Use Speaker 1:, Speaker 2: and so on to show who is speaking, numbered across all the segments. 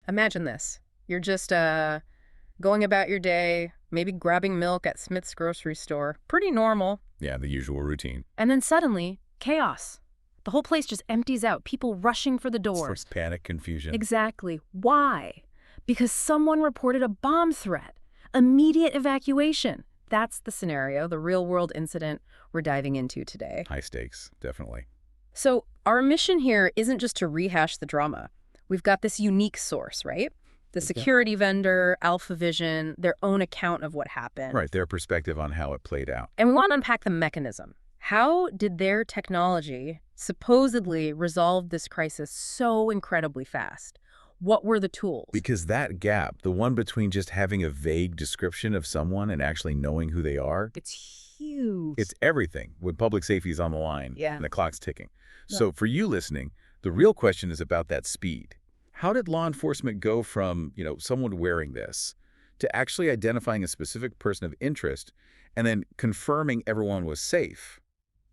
Speaker 1: Imagine this. You're just going about your day, maybe grabbing milk at Smith's grocery store. Pretty normal.
Speaker 2: Yeah, the usual routine.
Speaker 1: And then suddenly, chaos. The whole place just empties out, people rushing for the doors.
Speaker 2: For panic, confusion.
Speaker 1: Exactly. Why? Because someone reported a bomb threat. Immediate evacuation. That's the scenario, the real-world incident we're diving into today.
Speaker 2: High stakes, definitely.
Speaker 1: So our mission here isn't just to rehash the drama. We've got this unique source, right? The security vendor, AlphaVision, their own account of what happened.
Speaker 2: Right, their perspective on how it played out.
Speaker 1: And we want to unpack the mechanism. How did their technology supposedly resolve this crisis so incredibly fast? What were the tools?
Speaker 2: Because that gap, the one between just having a vague description of someone and actually knowing who they are,
Speaker 1: It's huge.
Speaker 2: it's everything when public safety is on the line
Speaker 1: Yeah.
Speaker 2: and the clock's ticking.
Speaker 1: Yeah.
Speaker 2: So for you listening, the real question is about that speed. How did law enforcement go from, someone wearing this to actually identifying a specific person of interest and then confirming everyone was safe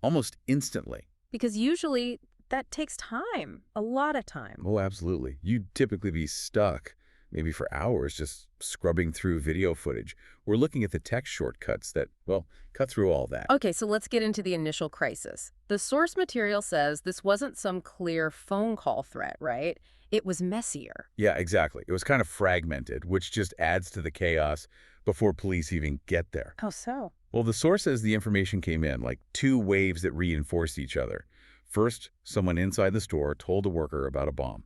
Speaker 2: almost instantly?
Speaker 1: Because usually that takes time, a lot of time.
Speaker 2: Oh, absolutely. You'd typically be stuck maybe for hours just scrubbing through video footage. We're looking at the text shortcuts that, cut through all that.
Speaker 1: Okay, so let's get into the initial crisis. The source material says this wasn't some clear phone call threat, right? It was messier.
Speaker 2: Yeah, exactly. It was kind of fragmented, which just adds to the chaos before police even get there.
Speaker 1: How so?
Speaker 2: Well, the source says the information came in like two waves that reinforced each other. First, someone inside the store told a worker about a bomb.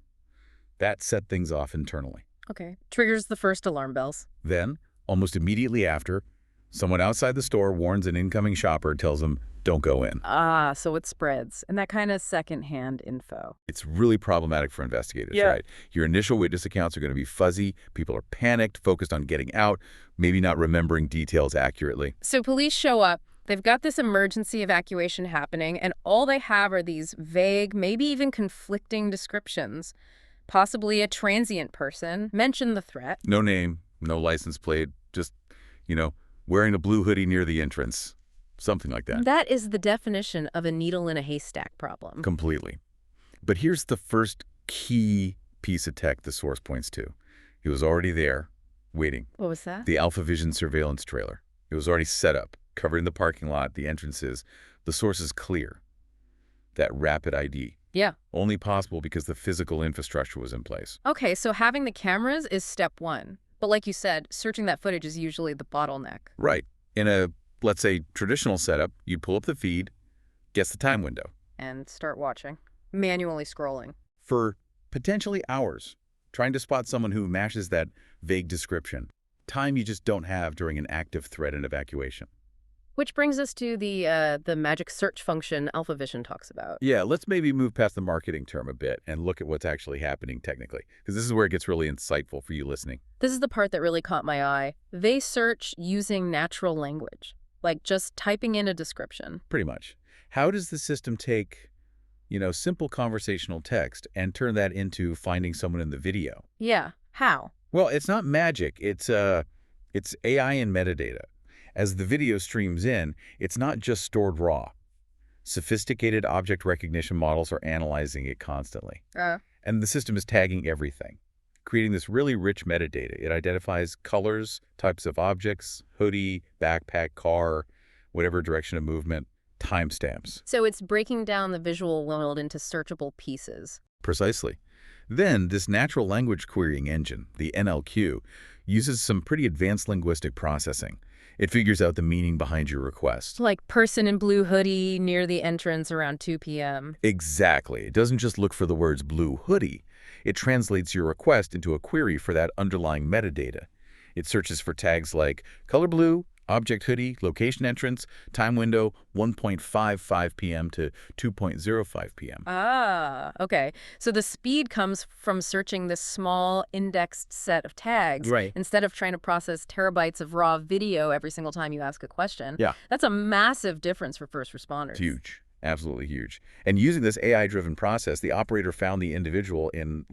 Speaker 2: That set things off internally.
Speaker 1: Okay, triggers the first alarm bells.
Speaker 2: Then, almost immediately after, someone outside the store warns an incoming shopper, tells them, don't go in.
Speaker 1: Ah, so it spreads. And that kind of secondhand info.
Speaker 2: It's really problematic for investigators,
Speaker 1: Yeah.
Speaker 2: right? Your initial witness accounts are going to be fuzzy. People are panicked, focused on getting out, maybe not remembering details accurately.
Speaker 1: So police show up. They've got this emergency evacuation happening, and all they have are these vague, maybe even conflicting descriptions. Possibly a transient person mentioned the threat.
Speaker 2: No name, no license plate, just, wearing a blue hoodie near the entrance. Something like that.
Speaker 1: That is the definition of a needle in a haystack problem.
Speaker 2: Completely. But here's the first key piece of tech the source points to. He was already there, waiting.
Speaker 1: What was that?
Speaker 2: The AlphaVision surveillance trailer. It was already set up, covering the parking lot, the entrances. The source is clear. That rapid ID.
Speaker 1: Yeah.
Speaker 2: Only possible because the physical infrastructure was in place.
Speaker 1: Okay, so having the cameras is step one. But like you said, searching that footage is usually the bottleneck.
Speaker 2: Right. In a, let's say, traditional setup, you'd pull up the feed, guess the time window.
Speaker 1: And start watching. Manually scrolling.
Speaker 2: For potentially hours, trying to spot someone who matches that vague description. Time you just don't have during an active threat and evacuation.
Speaker 1: Which brings us to the magic search function AlphaVision talks about.
Speaker 2: Yeah, let's maybe move past the marketing term a bit and look at what's actually happening technically, because this is where it gets really insightful for you listening.
Speaker 1: This is the part that really caught my eye. They search using natural language, like just typing in a description.
Speaker 2: Pretty much. How does the system take, simple conversational text and turn that into finding someone in the video?
Speaker 1: Yeah, how?
Speaker 2: Well, it's not magic. It's AI and metadata. As the video streams in, it's not just stored raw. Sophisticated object recognition models are analyzing it constantly. And the system is tagging everything, creating this really rich metadata. It identifies colors, types of objects, hoodie, backpack, car, whatever direction of movement, timestamps.
Speaker 1: So it's breaking down the visual world into searchable pieces.
Speaker 2: Precisely. Then, this natural language querying engine, the NLQ, uses some pretty advanced linguistic processing. It figures out the meaning behind your request.
Speaker 1: Like person in blue hoodie near the entrance around 2 p.m.
Speaker 2: Exactly. It doesn't just look for the words blue hoodie. It translates your request into a query for that underlying metadata. It searches for tags like color blue, object hoodie, location entrance, time window 1:55 p.m. to 2:05 p.m.
Speaker 1: Ah, okay. So the speed comes from searching this small indexed set of tags
Speaker 2: Right.
Speaker 1: instead of trying to process terabytes of raw video every single time you ask a question.
Speaker 2: Yeah.
Speaker 1: That's a massive difference for first responders.
Speaker 2: It's huge. Absolutely huge. And using this AI-driven process, the operator found the individual in,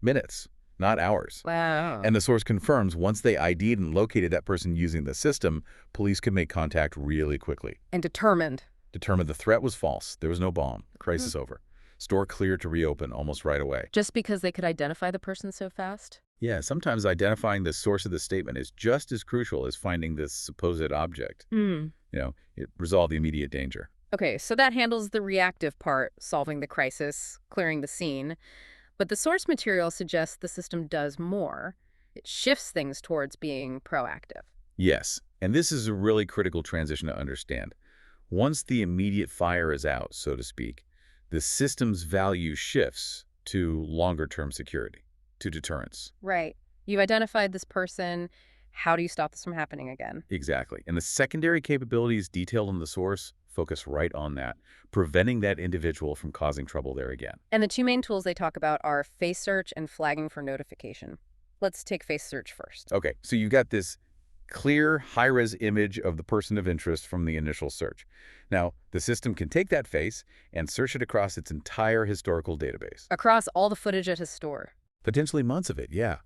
Speaker 2: minutes, not hours.
Speaker 1: Wow.
Speaker 2: And the source confirms once they ID'd and located that person using the system, police could make contact really quickly.
Speaker 1: And determined.
Speaker 2: Determined the threat was false. There was no bomb. Crisis over. Store cleared to reopen almost right away.
Speaker 1: Just because they could identify the person so fast?
Speaker 2: Yeah, sometimes identifying the source of the statement is just as crucial as finding this supposed object. It resolve the immediate danger.
Speaker 1: Okay, so that handles the reactive part, solving the crisis, clearing the scene. But the source material suggests the system does more. It shifts things towards being proactive.
Speaker 2: Yes, and this is a really critical transition to understand. Once the immediate fire is out, so to speak, the system's value shifts to longer-term security, to deterrence.
Speaker 1: Right. You've identified this person. How do you stop this from happening again?
Speaker 2: Exactly. And the secondary capabilities detailed in the source focus right on that, preventing that individual from causing trouble there again.
Speaker 1: And the two main tools they talk about are face search and flagging for notification. Let's take face search first.
Speaker 2: Okay, so you've got this clear, high-res image of the person of interest from the initial search. Now, the system can take that face and search it across its entire historical database.
Speaker 1: Across all the footage at his store.
Speaker 2: Potentially months of it, yeah.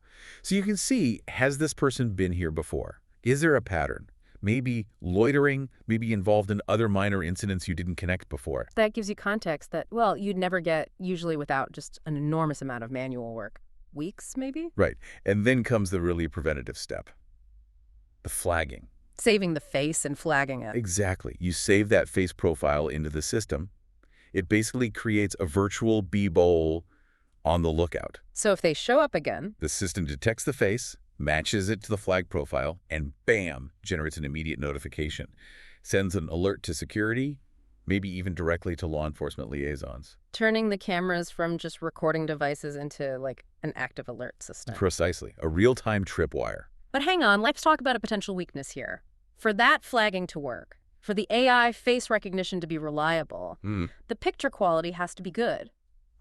Speaker 2: So you can see, has this person been here before? Is there a pattern? Maybe loitering, maybe involved in other minor incidents you didn't connect before.
Speaker 1: That gives you context that, well, you'd never get usually without just an enormous amount of manual work. Weeks, maybe?
Speaker 2: Right. And then comes the really preventative step. The flagging.
Speaker 1: Saving the face and flagging it.
Speaker 2: Exactly. You save that face profile into the system. It basically creates a virtual B-bowl on the lookout.
Speaker 1: So if they show up again,
Speaker 2: The system detects the face, matches it to the flag profile, and bam, generates an immediate notification. Sends an alert to security, maybe even directly to law enforcement liaisons.
Speaker 1: turning the cameras from just recording devices into like an active alert system.
Speaker 2: Precisely. A real-time tripwire.
Speaker 1: But hang on, let's talk about a potential weakness here. For that flagging to work, for the AI face recognition to be reliable, the picture quality has to be good.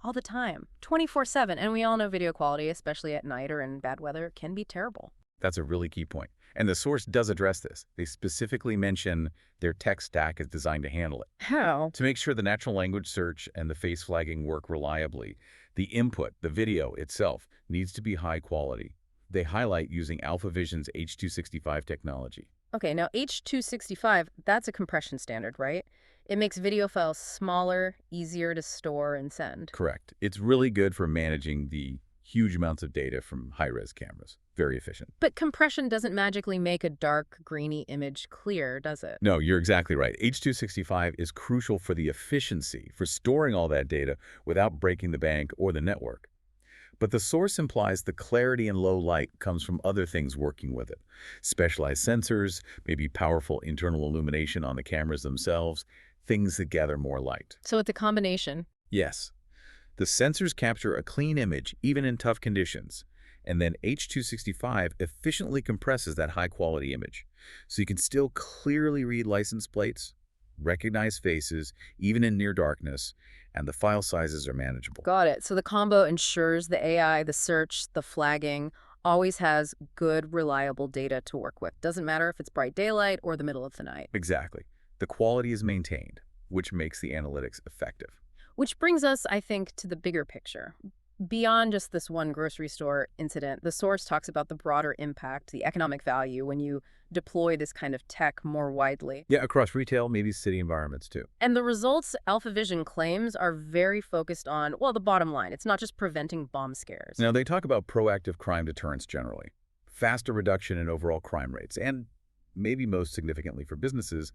Speaker 1: All the time, 24/7. And we all know video quality, especially at night or in bad weather, can be terrible.
Speaker 2: That's a really key point. And the source does address this. They specifically mention their tech stack is designed to handle it.
Speaker 1: How?
Speaker 2: To make sure the natural language search and the face flagging work reliably, the input, the video itself, needs to be high quality. They highlight using AlphaVision's H.265 technology.
Speaker 1: Okay, now H.265, that's a compression standard, right? It makes video files smaller, easier to store and send.
Speaker 2: Correct. It's really good for managing the huge amounts of data from high-res cameras. Very efficient.
Speaker 1: But compression doesn't magically make a dark, grainy image clear, does it?
Speaker 2: No, you're exactly right. H.265 is crucial for the efficiency, for storing all that data without breaking the bank or the network. But the source implies the clarity in low light comes from other things working with it. Specialized sensors, maybe powerful internal illumination on the cameras themselves, things that gather more light.
Speaker 1: So it's a combination.
Speaker 2: Yes. The sensors capture a clean image, even in tough conditions. And then H.265 efficiently compresses that high-quality image. So you can still clearly read license plates, recognize faces, even in near darkness, and the file sizes are manageable.
Speaker 1: Got it. So the combo ensures the AI, the search, the flagging, always has good, reliable data to work with. Doesn't matter if it's bright daylight or the middle of the night.
Speaker 2: Exactly. The quality is maintained, which makes the analytics effective.
Speaker 1: Which brings us, I think, to the bigger picture. Beyond just this one grocery store incident, the source talks about the broader impact, the economic value when you deploy this kind of tech more widely.
Speaker 2: Yeah, across retail, maybe city environments too.
Speaker 1: And the results AlphaVision claims are very focused on, well, the bottom line. It's not just preventing bomb scares.
Speaker 2: Now, they talk about proactive crime deterrence generally, faster reduction in overall crime rates, and maybe most significantly for businesses,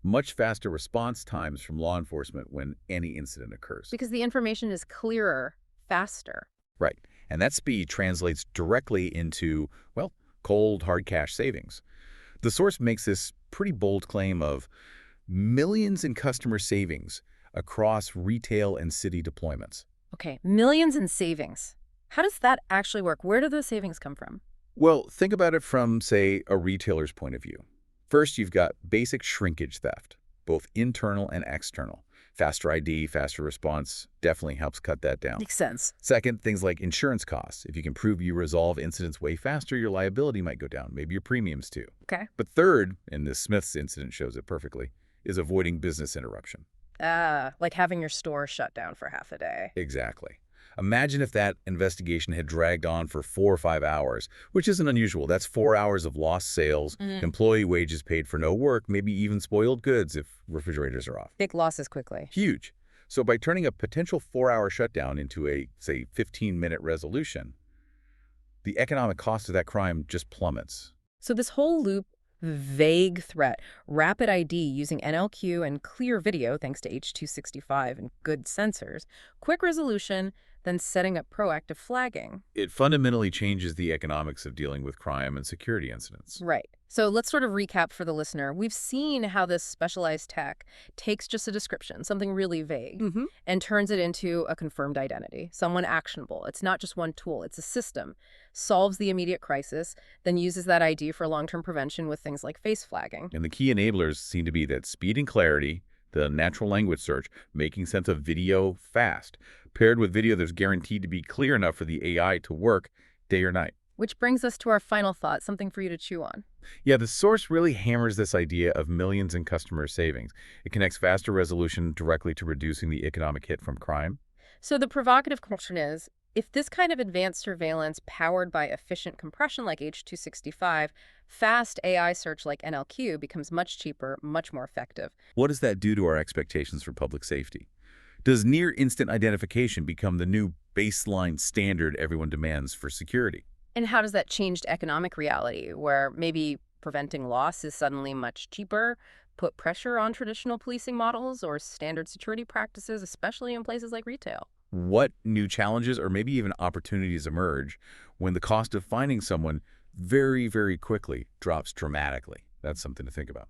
Speaker 2: much faster response times from law enforcement when any incident occurs.
Speaker 1: Because the information is clearer, faster.
Speaker 2: Right. And that speed translates directly into, well, cold, hard cash savings. The source makes this pretty bold claim of millions in customer savings across retail and city deployments.
Speaker 1: Okay, millions in savings. How does that actually work? Where do those savings come from?
Speaker 2: Well, think about it from, say, a retailer's point of view. First, you've got basic shrinkage theft, both internal and external. Faster ID, faster response definitely helps cut that down.
Speaker 1: Makes sense.
Speaker 2: Second, things like insurance costs. If you can prove you resolve incidents way faster, your liability might go down, maybe your premiums too.
Speaker 1: Okay.
Speaker 2: But third, and this Smith's incident shows it perfectly, is avoiding business interruption.
Speaker 1: Like having your store shut down for half a day.
Speaker 2: Exactly. Imagine if that investigation had dragged on for 4 or 5 hours, which isn't unusual. That's 4 hours of lost sales, employee wages paid for no work, maybe even spoiled goods if refrigerators are off.
Speaker 1: Big losses quickly.
Speaker 2: Huge. So by turning a potential 4-hour shutdown into a, say, 15-minute resolution, the economic cost of that crime just plummets.
Speaker 1: So this whole loop, vague threat, rapid ID using NLQ and clear video thanks to H.265 and good sensors, quick resolution, then setting up proactive flagging.
Speaker 2: It fundamentally changes the economics of dealing with crime and security incidents.
Speaker 1: Right. So let's sort of recap for the listener. We've seen how this specialized tech takes just a description, something really vague, and turns it into a confirmed identity, someone actionable. It's not just one tool, it's a system. Solves the immediate crisis, then uses that ID for long-term prevention with things like face flagging.
Speaker 2: And the key enablers seem to be that speed and clarity, the natural language search, making sense of video fast, paired with video that's guaranteed to be clear enough for the AI to work day or night.
Speaker 1: Which brings us to our final thought, something for you to chew on.
Speaker 2: Yeah, the source really hammers this idea of millions in customer savings. It connects faster resolution directly to reducing the economic hit from crime.
Speaker 1: So the provocative question is, if this kind of advanced surveillance powered by efficient compression like H.265, fast AI search like NLQ becomes much cheaper, much more effective.
Speaker 2: What does that do to our expectations for public safety? Does near-instant identification become the new baseline standard everyone demands for security?
Speaker 1: And how does that change economic reality, where maybe preventing loss is suddenly much cheaper, put pressure on traditional policing models or standard security practices, especially in places like retail?
Speaker 2: What new challenges or maybe even opportunities emerge when the cost of finding someone very, very quickly drops dramatically? That's something to think about.